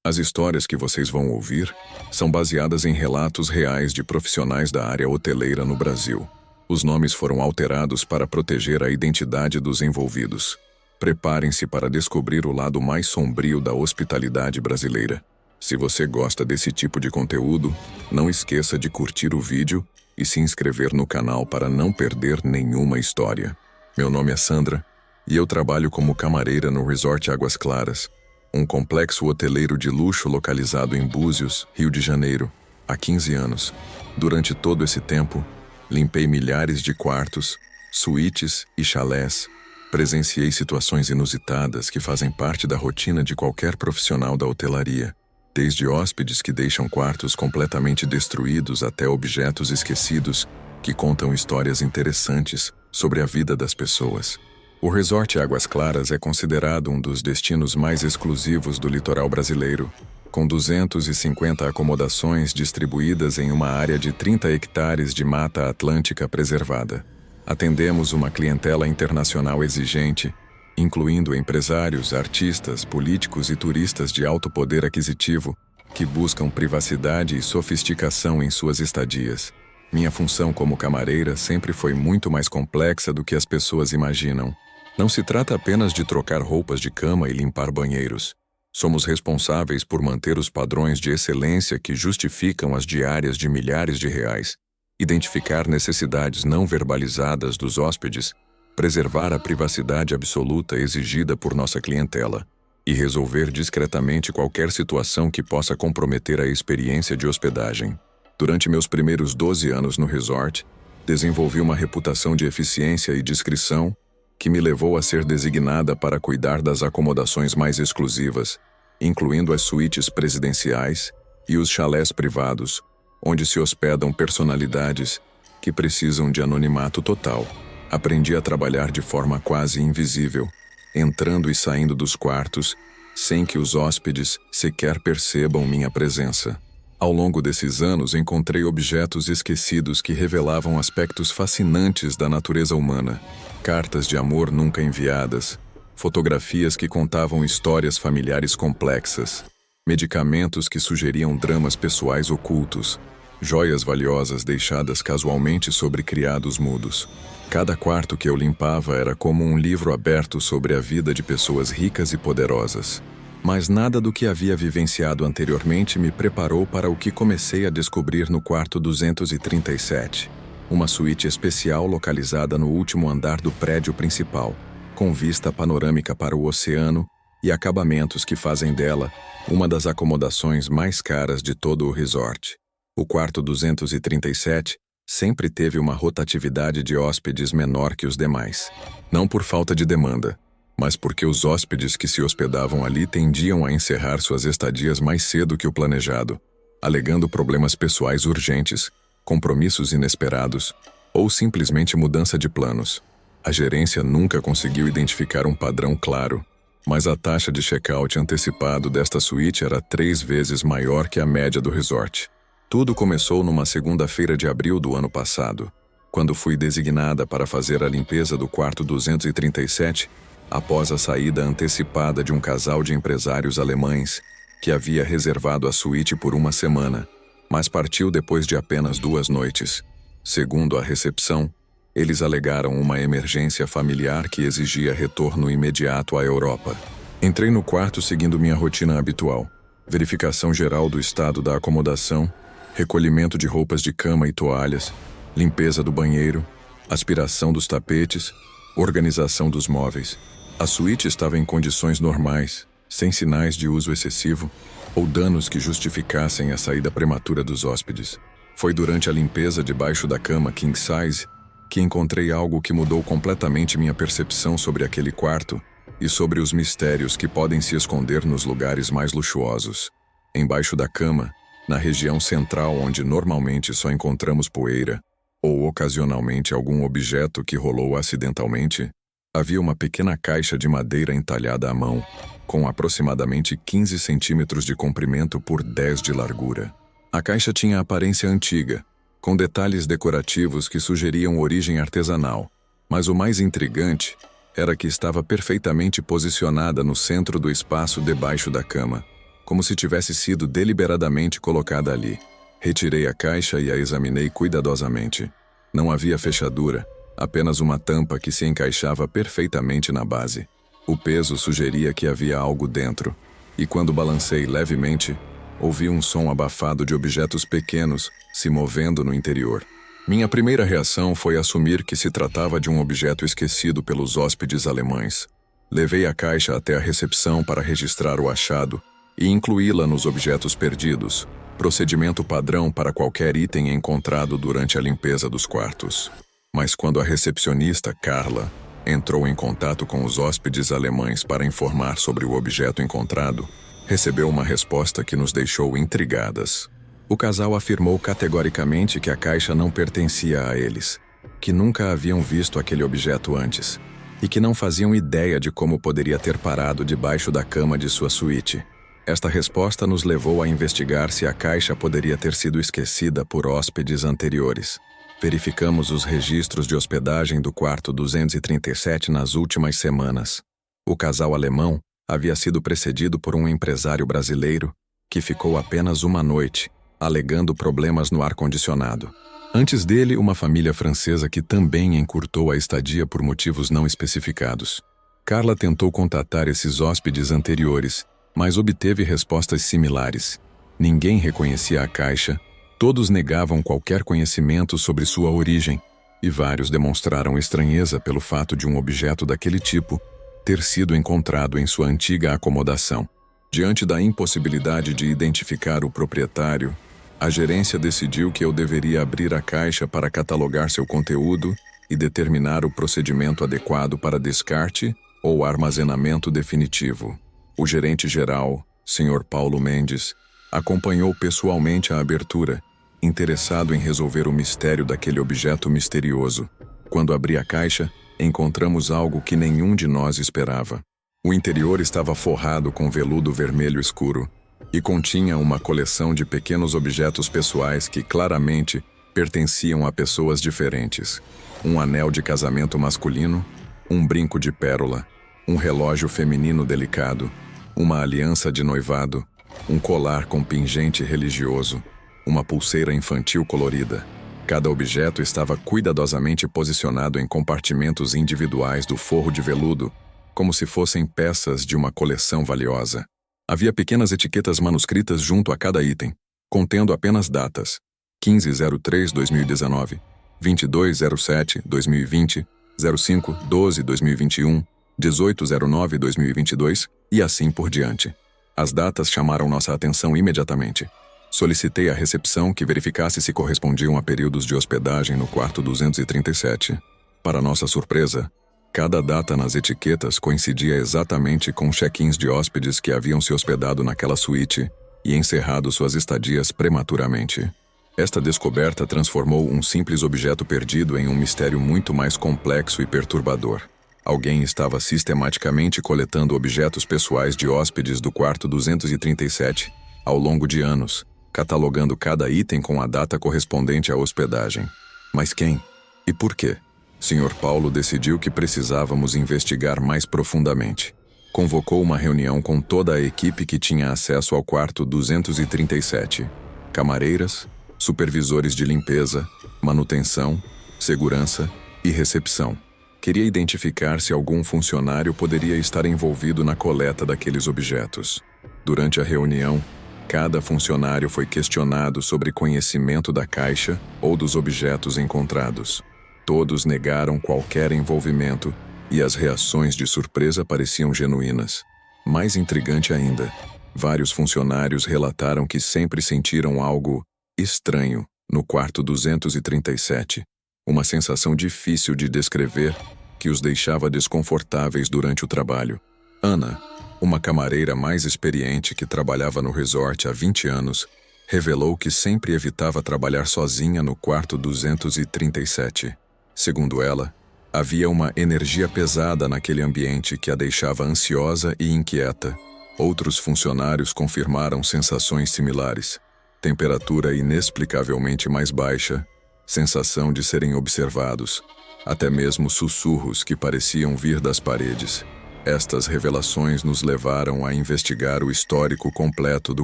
As histórias que vocês vão ouvir são baseadas em relatos reais de profissionais da área hoteleira no Brasil. Os nomes foram alterados para proteger a identidade dos envolvidos. Preparem-se para descobrir o lado mais sombrio da hospitalidade brasileira. Se você gosta desse tipo de conteúdo, não esqueça de curtir o vídeo e se inscrever no canal para não perder nenhuma história. Meu nome é Sandra e eu trabalho como camareira no Resort Águas Claras, um complexo hoteleiro de luxo localizado em Búzios, Rio de Janeiro, há 15 anos. Durante todo esse tempo, limpei milhares de quartos, suítes e chalés. Presenciei situações inusitadas que fazem parte da rotina de qualquer profissional da hotelaria, desde hóspedes que deixam quartos completamente destruídos até objetos esquecidos que contam histórias interessantes sobre a vida das pessoas. O Resort Águas Claras é considerado um dos destinos mais exclusivos do litoral brasileiro, com 250 acomodações distribuídas em uma área de 30 hectares de mata atlântica preservada. Atendemos uma clientela internacional exigente, incluindo empresários, artistas, políticos e turistas de alto poder aquisitivo que buscam privacidade e sofisticação em suas estadias. Minha função como camareira sempre foi muito mais complexa do que as pessoas imaginam. Não se trata apenas de trocar roupas de cama e limpar banheiros. Somos responsáveis por manter os padrões de excelência que justificam as diárias de milhares de reais, identificar necessidades não verbalizadas dos hóspedes, preservar a privacidade absoluta exigida por nossa clientela e resolver discretamente qualquer situação que possa comprometer a experiência de hospedagem. Durante meus primeiros 12 anos no resort, desenvolvi uma reputação de eficiência e discrição que me levou a ser designada para cuidar das acomodações mais exclusivas, incluindo as suítes presidenciais e os chalés privados, onde se hospedam personalidades que precisam de anonimato total. Aprendi a trabalhar de forma quase invisível, entrando e saindo dos quartos, sem que os hóspedes sequer percebam minha presença. Ao longo desses anos, encontrei objetos esquecidos que revelavam aspectos fascinantes da natureza humana. Cartas de amor nunca enviadas, fotografias que contavam histórias familiares complexas, medicamentos que sugeriam dramas pessoais ocultos, joias valiosas deixadas casualmente sobre criados mudos. Cada quarto que eu limpava era como um livro aberto sobre a vida de pessoas ricas e poderosas. Mas nada do que havia vivenciado anteriormente me preparou para o que comecei a descobrir no quarto 237, uma suíte especial localizada no último andar do prédio principal, com vista panorâmica para o oceano e acabamentos que fazem dela uma das acomodações mais caras de todo o resort. O quarto 237 sempre teve uma rotatividade de hóspedes menor que os demais. Não por falta de demanda, mas porque os hóspedes que se hospedavam ali tendiam a encerrar suas estadias mais cedo que o planejado, alegando problemas pessoais urgentes, compromissos inesperados ou simplesmente mudança de planos. A gerência nunca conseguiu identificar um padrão claro, mas a taxa de check-out antecipado desta suíte era 3 vezes maior que a média do resort. Tudo começou numa segunda-feira de abril do ano passado, quando fui designada para fazer a limpeza do quarto 237, após a saída antecipada de um casal de empresários alemães que havia reservado a suíte por uma semana, mas partiu depois de apenas 2 noites. Segundo a recepção, eles alegaram uma emergência familiar que exigia retorno imediato à Europa. Entrei no quarto seguindo minha rotina habitual: verificação geral do estado da acomodação, recolhimento de roupas de cama e toalhas, limpeza do banheiro, aspiração dos tapetes, organização dos móveis. A suíte estava em condições normais, sem sinais de uso excessivo ou danos que justificassem a saída prematura dos hóspedes. Foi durante a limpeza debaixo da cama king size que encontrei algo que mudou completamente minha percepção sobre aquele quarto e sobre os mistérios que podem se esconder nos lugares mais luxuosos. Embaixo da cama, na região central onde normalmente só encontramos poeira, ou ocasionalmente algum objeto que rolou acidentalmente, havia uma pequena caixa de madeira entalhada à mão, com aproximadamente 15 centímetros de comprimento por 10 de largura. A caixa tinha aparência antiga, com detalhes decorativos que sugeriam origem artesanal, mas o mais intrigante era que estava perfeitamente posicionada no centro do espaço debaixo da cama. como se tivesse sido deliberadamente colocada ali. Retirei a caixa e a examinei cuidadosamente. Não havia fechadura, apenas uma tampa que se encaixava perfeitamente na base. O peso sugeria que havia algo dentro, e quando balancei levemente, ouvi um som abafado de objetos pequenos se movendo no interior. Minha primeira reação foi assumir que se tratava de um objeto esquecido pelos hóspedes alemães. Levei a caixa até a recepção para registrar o achado e incluí-la nos objetos perdidos, procedimento padrão para qualquer item encontrado durante a limpeza dos quartos. Mas quando a recepcionista, Carla, entrou em contato com os hóspedes alemães para informar sobre o objeto encontrado, recebeu uma resposta que nos deixou intrigadas. O casal afirmou categoricamente que a caixa não pertencia a eles, que nunca haviam visto aquele objeto antes e que não faziam ideia de como poderia ter parado debaixo da cama de sua suíte. Esta resposta nos levou a investigar se a caixa poderia ter sido esquecida por hóspedes anteriores. Verificamos os registros de hospedagem do quarto 237 nas últimas semanas. O casal alemão havia sido precedido por um empresário brasileiro que ficou apenas uma noite, alegando problemas no ar-condicionado. Antes dele, uma família francesa que também encurtou a estadia por motivos não especificados. Carla tentou contatar esses hóspedes anteriores, mas obteve respostas similares. Ninguém reconhecia a caixa, todos negavam qualquer conhecimento sobre sua origem, e vários demonstraram estranheza pelo fato de um objeto daquele tipo ter sido encontrado em sua antiga acomodação. Diante da impossibilidade de identificar o proprietário, a gerência decidiu que eu deveria abrir a caixa para catalogar seu conteúdo e determinar o procedimento adequado para descarte ou armazenamento definitivo. O gerente-geral, Sr. Paulo Mendes, acompanhou pessoalmente a abertura, interessado em resolver o mistério daquele objeto misterioso. Quando abri a caixa, encontramos algo que nenhum de nós esperava. O interior estava forrado com veludo vermelho escuro e continha uma coleção de pequenos objetos pessoais que claramente pertenciam a pessoas diferentes. Um anel de casamento masculino, um brinco de pérola, um relógio feminino delicado, uma aliança de noivado, um colar com pingente religioso, uma pulseira infantil colorida. Cada objeto estava cuidadosamente posicionado em compartimentos individuais do forro de veludo, como se fossem peças de uma coleção valiosa. Havia pequenas etiquetas manuscritas junto a cada item, contendo apenas datas: 15/03/2019, 22/07/2020, 05/12/2021, 18/09/2022 e assim por diante. As datas chamaram nossa atenção imediatamente. Solicitei à recepção que verificasse se correspondiam a períodos de hospedagem no quarto 237. Para nossa surpresa, cada data nas etiquetas coincidia exatamente com check-ins de hóspedes que haviam se hospedado naquela suíte e encerrado suas estadias prematuramente. Esta descoberta transformou um simples objeto perdido em um mistério muito mais complexo e perturbador. Alguém estava sistematicamente coletando objetos pessoais de hóspedes do quarto 237 ao longo de anos, catalogando cada item com a data correspondente à hospedagem. Mas quem? E por quê? Sr. Paulo decidiu que precisávamos investigar mais profundamente. Convocou uma reunião com toda a equipe que tinha acesso ao quarto 237. Camareiras, supervisores de limpeza, manutenção, segurança e recepção. Queria identificar se algum funcionário poderia estar envolvido na coleta daqueles objetos. Durante a reunião, cada funcionário foi questionado sobre conhecimento da caixa ou dos objetos encontrados. Todos negaram qualquer envolvimento e as reações de surpresa pareciam genuínas. Mais intrigante ainda, vários funcionários relataram que sempre sentiram algo estranho no quarto 237, uma sensação difícil de descrever que os deixava desconfortáveis durante o trabalho. Ana, uma camareira mais experiente que trabalhava no resort há 20 anos, revelou que sempre evitava trabalhar sozinha no quarto 237. Segundo ela, havia uma energia pesada naquele ambiente que a deixava ansiosa e inquieta. Outros funcionários confirmaram sensações similares: temperatura inexplicavelmente mais baixa, sensação de serem observados, até mesmo sussurros que pareciam vir das paredes. Estas revelações nos levaram a investigar o histórico completo do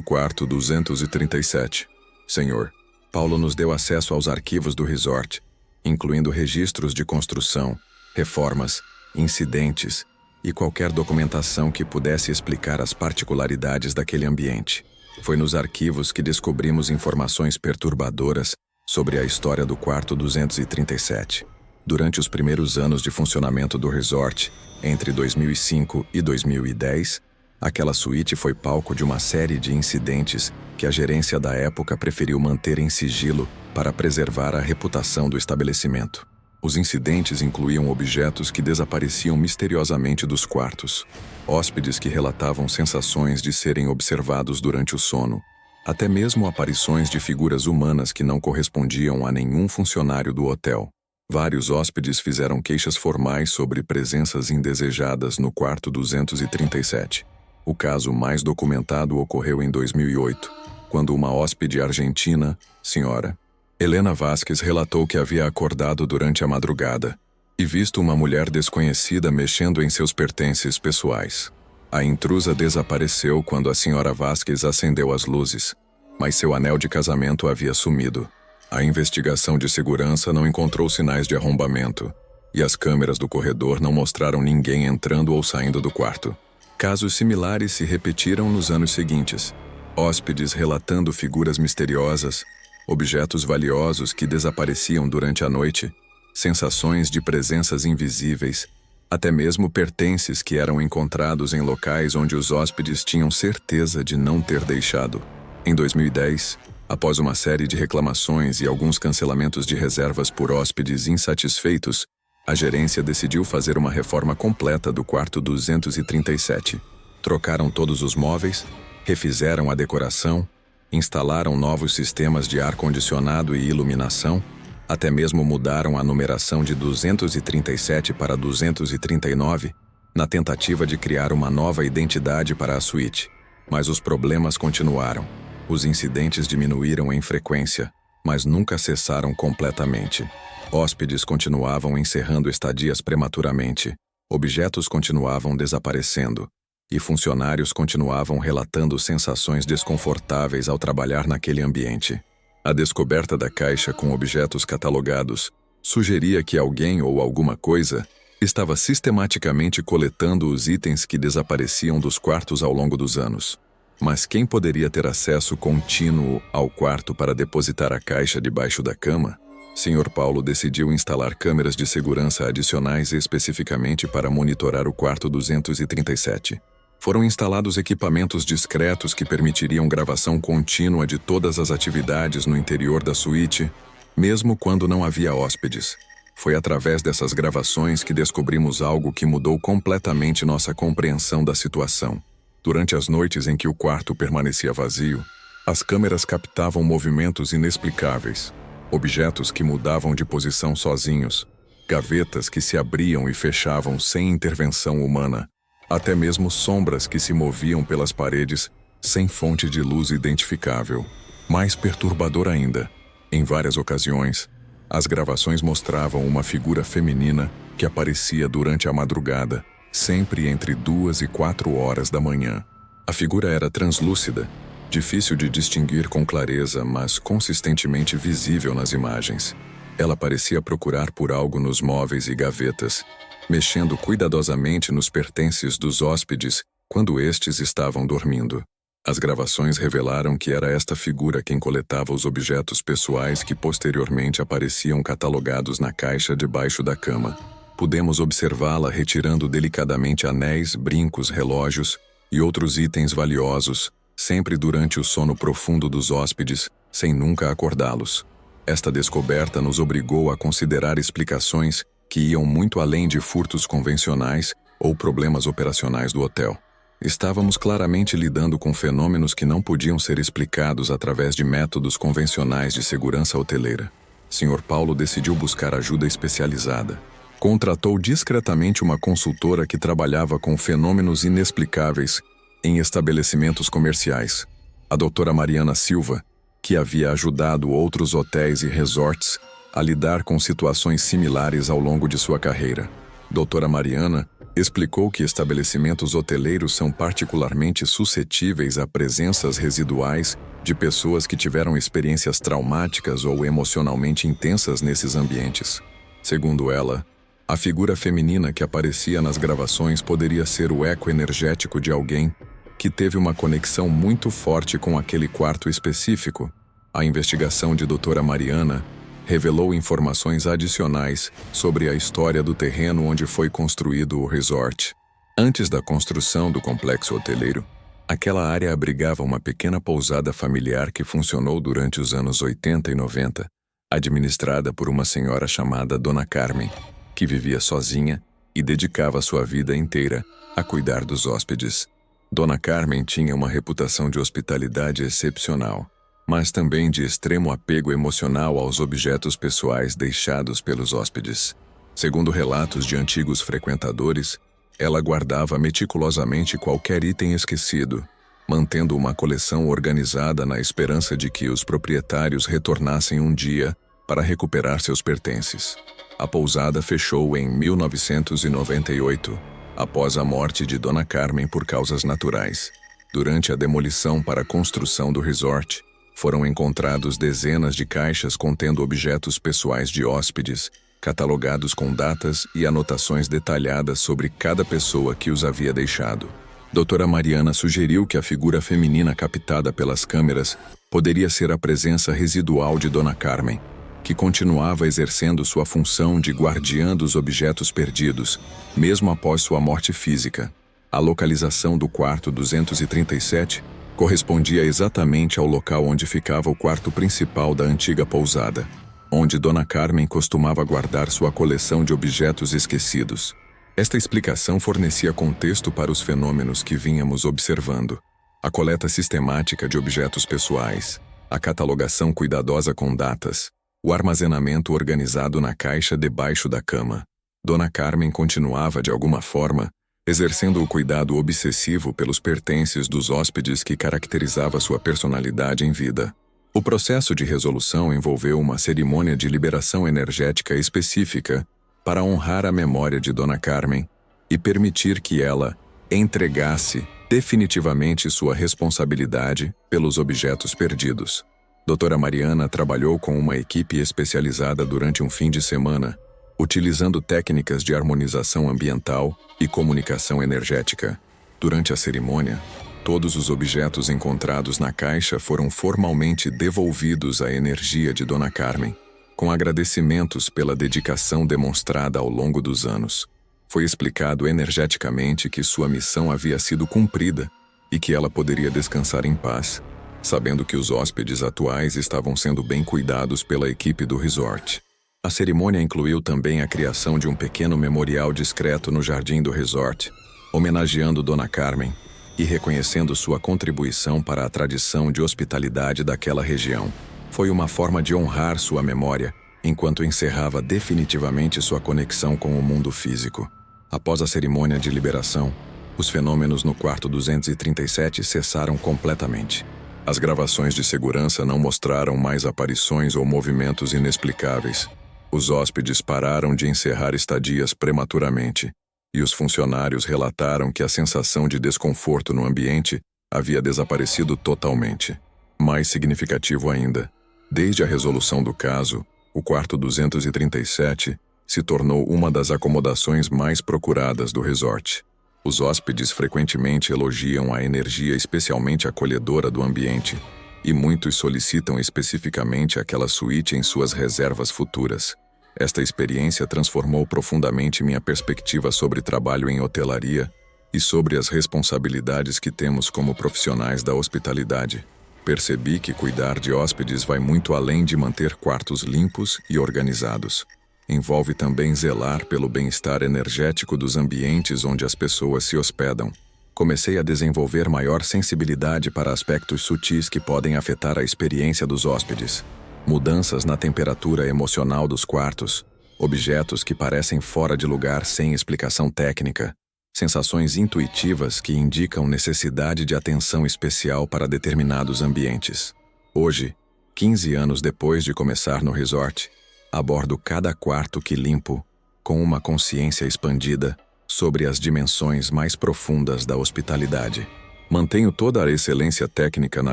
quarto 237. Senhor, Paulo nos deu acesso aos arquivos do resort, incluindo registros de construção, reformas, incidentes e qualquer documentação que pudesse explicar as particularidades daquele ambiente. Foi nos arquivos que descobrimos informações perturbadoras sobre a história do quarto 237. Durante os primeiros anos de funcionamento do resort, entre 2005 e 2010, aquela suíte foi palco de uma série de incidentes que a gerência da época preferiu manter em sigilo para preservar a reputação do estabelecimento. Os incidentes incluíam objetos que desapareciam misteriosamente dos quartos, hóspedes que relatavam sensações de serem observados durante o sono, até mesmo aparições de figuras humanas que não correspondiam a nenhum funcionário do hotel. Vários hóspedes fizeram queixas formais sobre presenças indesejadas no quarto 237. O caso mais documentado ocorreu em 2008, quando uma hóspede argentina, Sra. Helena Vasquez, relatou que havia acordado durante a madrugada e visto uma mulher desconhecida mexendo em seus pertences pessoais. A intrusa desapareceu quando a Sra. Vasquez acendeu as luzes, mas seu anel de casamento havia sumido. A investigação de segurança não encontrou sinais de arrombamento, e as câmeras do corredor não mostraram ninguém entrando ou saindo do quarto. Casos similares se repetiram nos anos seguintes. Hóspedes relatando figuras misteriosas, objetos valiosos que desapareciam durante a noite, sensações de presenças invisíveis, até mesmo pertences que eram encontrados em locais onde os hóspedes tinham certeza de não ter deixado. Em 2010, após uma série de reclamações e alguns cancelamentos de reservas por hóspedes insatisfeitos, a gerência decidiu fazer uma reforma completa do quarto 237. Trocaram todos os móveis, refizeram a decoração, instalaram novos sistemas de ar-condicionado e iluminação, até mesmo mudaram a numeração de 237 para 239, na tentativa de criar uma nova identidade para a suíte. Mas os problemas continuaram. Os incidentes diminuíram em frequência, mas nunca cessaram completamente. Hóspedes continuavam encerrando estadias prematuramente, objetos continuavam desaparecendo, e funcionários continuavam relatando sensações desconfortáveis ao trabalhar naquele ambiente. A descoberta da caixa com objetos catalogados sugeria que alguém ou alguma coisa estava sistematicamente coletando os itens que desapareciam dos quartos ao longo dos anos. Mas quem poderia ter acesso contínuo ao quarto para depositar a caixa debaixo da cama? Sr. Paulo decidiu instalar câmeras de segurança adicionais especificamente para monitorar o quarto 237. Foram instalados equipamentos discretos que permitiriam gravação contínua de todas as atividades no interior da suíte, mesmo quando não havia hóspedes. Foi através dessas gravações que descobrimos algo que mudou completamente nossa compreensão da situação. Durante as noites em que o quarto permanecia vazio, as câmeras captavam movimentos inexplicáveis, objetos que mudavam de posição sozinhos, gavetas que se abriam e fechavam sem intervenção humana, até mesmo sombras que se moviam pelas paredes sem fonte de luz identificável. Mais perturbador ainda, em várias ocasiões, as gravações mostravam uma figura feminina que aparecia durante a madrugada, sempre entre 2 e 4 horas da manhã. A figura era translúcida, difícil de distinguir com clareza, mas consistentemente visível nas imagens. Ela parecia procurar por algo nos móveis e gavetas, mexendo cuidadosamente nos pertences dos hóspedes quando estes estavam dormindo. As gravações revelaram que era esta figura quem coletava os objetos pessoais que posteriormente apareciam catalogados na caixa debaixo da cama. Pudemos observá-la retirando delicadamente anéis, brincos, relógios e outros itens valiosos, sempre durante o sono profundo dos hóspedes, sem nunca acordá-los. Esta descoberta nos obrigou a considerar explicações que iam muito além de furtos convencionais ou problemas operacionais do hotel. Estávamos claramente lidando com fenômenos que não podiam ser explicados através de métodos convencionais de segurança hoteleira. Sr. Paulo decidiu buscar ajuda especializada. Contratou discretamente uma consultora que trabalhava com fenômenos inexplicáveis em estabelecimentos comerciais, a doutora Mariana Silva, que havia ajudado outros hotéis e resorts a lidar com situações similares ao longo de sua carreira. Doutora Mariana Explicou que estabelecimentos hoteleiros são particularmente suscetíveis a presenças residuais de pessoas que tiveram experiências traumáticas ou emocionalmente intensas nesses ambientes. Segundo ela, a figura feminina que aparecia nas gravações poderia ser o eco energético de alguém que teve uma conexão muito forte com aquele quarto específico. A investigação de Dra. Mariana revelou informações adicionais sobre a história do terreno onde foi construído o resort. Antes da construção do complexo hoteleiro, aquela área abrigava uma pequena pousada familiar que funcionou durante os anos 80 e 90, administrada por uma senhora chamada Dona Carmen, que vivia sozinha e dedicava sua vida inteira a cuidar dos hóspedes. Dona Carmen tinha uma reputação de hospitalidade excepcional, mas também de extremo apego emocional aos objetos pessoais deixados pelos hóspedes. Segundo relatos de antigos frequentadores, ela guardava meticulosamente qualquer item esquecido, mantendo uma coleção organizada na esperança de que os proprietários retornassem um dia para recuperar seus pertences. A pousada fechou em 1998, após a morte de Dona Carmen por causas naturais. Durante a demolição para a construção do resort, foram encontrados dezenas de caixas contendo objetos pessoais de hóspedes, catalogados com datas e anotações detalhadas sobre cada pessoa que os havia deixado. Dra. Mariana sugeriu que a figura feminina captada pelas câmeras poderia ser a presença residual de Dona Carmen, que continuava exercendo sua função de guardiã dos objetos perdidos, mesmo após sua morte física. A localização do quarto 237 correspondia exatamente ao local onde ficava o quarto principal da antiga pousada, onde Dona Carmen costumava guardar sua coleção de objetos esquecidos. Esta explicação fornecia contexto para os fenômenos que vínhamos observando: a coleta sistemática de objetos pessoais, a catalogação cuidadosa com datas, o armazenamento organizado na caixa debaixo da cama. Dona Carmen continuava, de alguma forma, exercendo o cuidado obsessivo pelos pertences dos hóspedes que caracterizava sua personalidade em vida. O processo de resolução envolveu uma cerimônia de liberação energética específica para honrar a memória de Dona Carmen e permitir que ela entregasse definitivamente sua responsabilidade pelos objetos perdidos. Dra. Mariana trabalhou com uma equipe especializada durante um fim de semana, utilizando técnicas de harmonização ambiental e comunicação energética. Durante a cerimônia, todos os objetos encontrados na caixa foram formalmente devolvidos à energia de Dona Carmen, com agradecimentos pela dedicação demonstrada ao longo dos anos. Foi explicado energeticamente que sua missão havia sido cumprida e que ela poderia descansar em paz, sabendo que os hóspedes atuais estavam sendo bem cuidados pela equipe do resort. A cerimônia incluiu também a criação de um pequeno memorial discreto no jardim do resort, homenageando Dona Carmen e reconhecendo sua contribuição para a tradição de hospitalidade daquela região. Foi uma forma de honrar sua memória, enquanto encerrava definitivamente sua conexão com o mundo físico. Após a cerimônia de liberação, os fenômenos no quarto 237 cessaram completamente. As gravações de segurança não mostraram mais aparições ou movimentos inexplicáveis. Os hóspedes pararam de encerrar estadias prematuramente, e os funcionários relataram que a sensação de desconforto no ambiente havia desaparecido totalmente. Mais significativo ainda, desde a resolução do caso, o quarto 237 se tornou uma das acomodações mais procuradas do resort. Os hóspedes frequentemente elogiam a energia especialmente acolhedora do ambiente, e muitos solicitam especificamente aquela suíte em suas reservas futuras. Esta experiência transformou profundamente minha perspectiva sobre trabalho em hotelaria e sobre as responsabilidades que temos como profissionais da hospitalidade. Percebi que cuidar de hóspedes vai muito além de manter quartos limpos e organizados. Envolve também zelar pelo bem-estar energético dos ambientes onde as pessoas se hospedam. Comecei a desenvolver maior sensibilidade para aspectos sutis que podem afetar a experiência dos hóspedes. Mudanças na temperatura emocional dos quartos, objetos que parecem fora de lugar sem explicação técnica, sensações intuitivas que indicam necessidade de atenção especial para determinados ambientes. Hoje, 15 anos depois de começar no resort, abordo cada quarto que limpo, com uma consciência expandida sobre as dimensões mais profundas da hospitalidade. Mantenho toda a excelência técnica na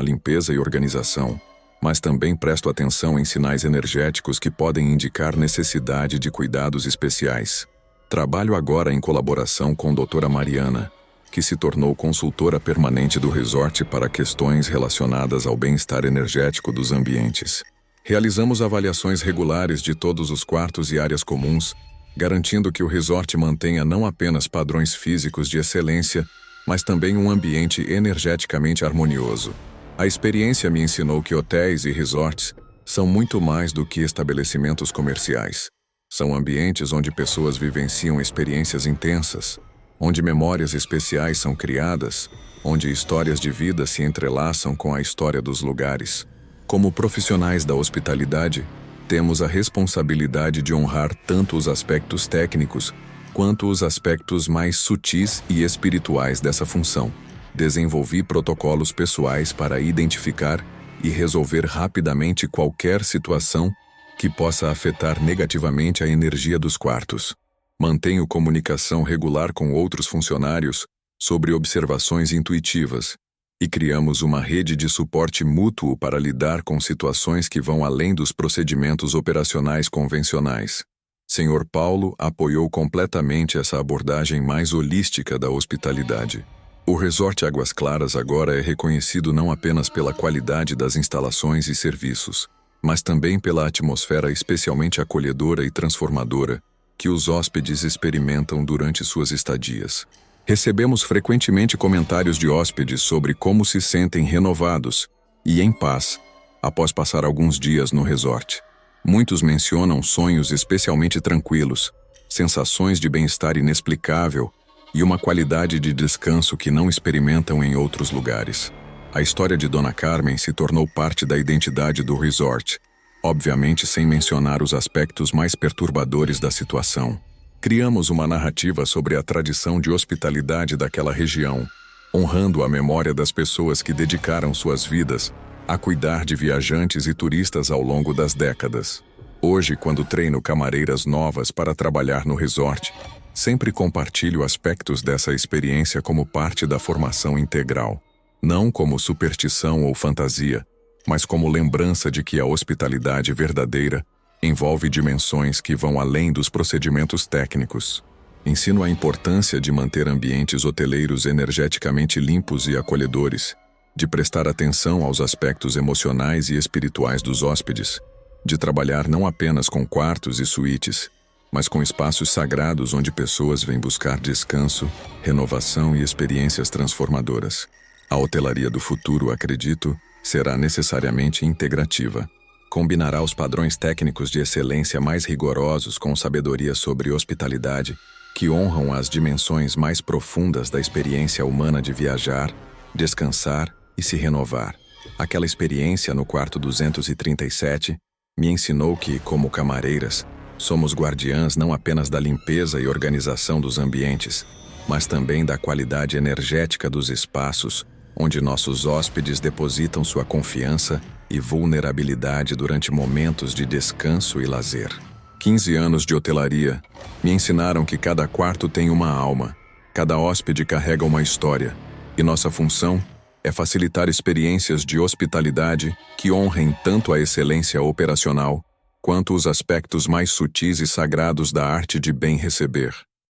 limpeza e organização, mas também presto atenção em sinais energéticos que podem indicar necessidade de cuidados especiais. Trabalho agora em colaboração com Dra. Mariana, que se tornou consultora permanente do resort para questões relacionadas ao bem-estar energético dos ambientes. Realizamos avaliações regulares de todos os quartos e áreas comuns, garantindo que o resort mantenha não apenas padrões físicos de excelência, mas também um ambiente energeticamente harmonioso. A experiência me ensinou que hotéis e resorts são muito mais do que estabelecimentos comerciais. São ambientes onde pessoas vivenciam experiências intensas, onde memórias especiais são criadas, onde histórias de vida se entrelaçam com a história dos lugares. Como profissionais da hospitalidade, temos a responsabilidade de honrar tanto os aspectos técnicos quanto os aspectos mais sutis e espirituais dessa função. Desenvolvi protocolos pessoais para identificar e resolver rapidamente qualquer situação que possa afetar negativamente a energia dos quartos. Mantenho comunicação regular com outros funcionários sobre observações intuitivas e criamos uma rede de suporte mútuo para lidar com situações que vão além dos procedimentos operacionais convencionais. Sr. Paulo apoiou completamente essa abordagem mais holística da hospitalidade. O Resort Águas Claras agora é reconhecido não apenas pela qualidade das instalações e serviços, mas também pela atmosfera especialmente acolhedora e transformadora que os hóspedes experimentam durante suas estadias. Recebemos frequentemente comentários de hóspedes sobre como se sentem renovados e em paz após passar alguns dias no resort. Muitos mencionam sonhos especialmente tranquilos, sensações de bem-estar inexplicável e uma qualidade de descanso que não experimentam em outros lugares. A história de Dona Carmen se tornou parte da identidade do resort, obviamente sem mencionar os aspectos mais perturbadores da situação. Criamos uma narrativa sobre a tradição de hospitalidade daquela região, honrando a memória das pessoas que dedicaram suas vidas a cuidar de viajantes e turistas ao longo das décadas. Hoje, quando treino camareiras novas para trabalhar no resort, sempre compartilho aspectos dessa experiência como parte da formação integral. Não como superstição ou fantasia, mas como lembrança de que a hospitalidade verdadeira envolve dimensões que vão além dos procedimentos técnicos. Ensino a importância de manter ambientes hoteleiros energeticamente limpos e acolhedores, de prestar atenção aos aspectos emocionais e espirituais dos hóspedes, de trabalhar não apenas com quartos e suítes, mas com espaços sagrados onde pessoas vêm buscar descanso, renovação e experiências transformadoras. A hotelaria do futuro, acredito, será necessariamente integrativa. Combinará os padrões técnicos de excelência mais rigorosos com sabedoria sobre hospitalidade, que honram as dimensões mais profundas da experiência humana de viajar, descansar e se renovar. Aquela experiência no quarto 237 me ensinou que, como camareiras, somos guardiãs não apenas da limpeza e organização dos ambientes, mas também da qualidade energética dos espaços, onde nossos hóspedes depositam sua confiança e vulnerabilidade durante momentos de descanso e lazer. 15 anos de hotelaria me ensinaram que cada quarto tem uma alma, cada hóspede carrega uma história, e nossa função é facilitar experiências de hospitalidade que honrem tanto a excelência operacional quanto os aspectos mais sutis e sagrados da arte de bem receber.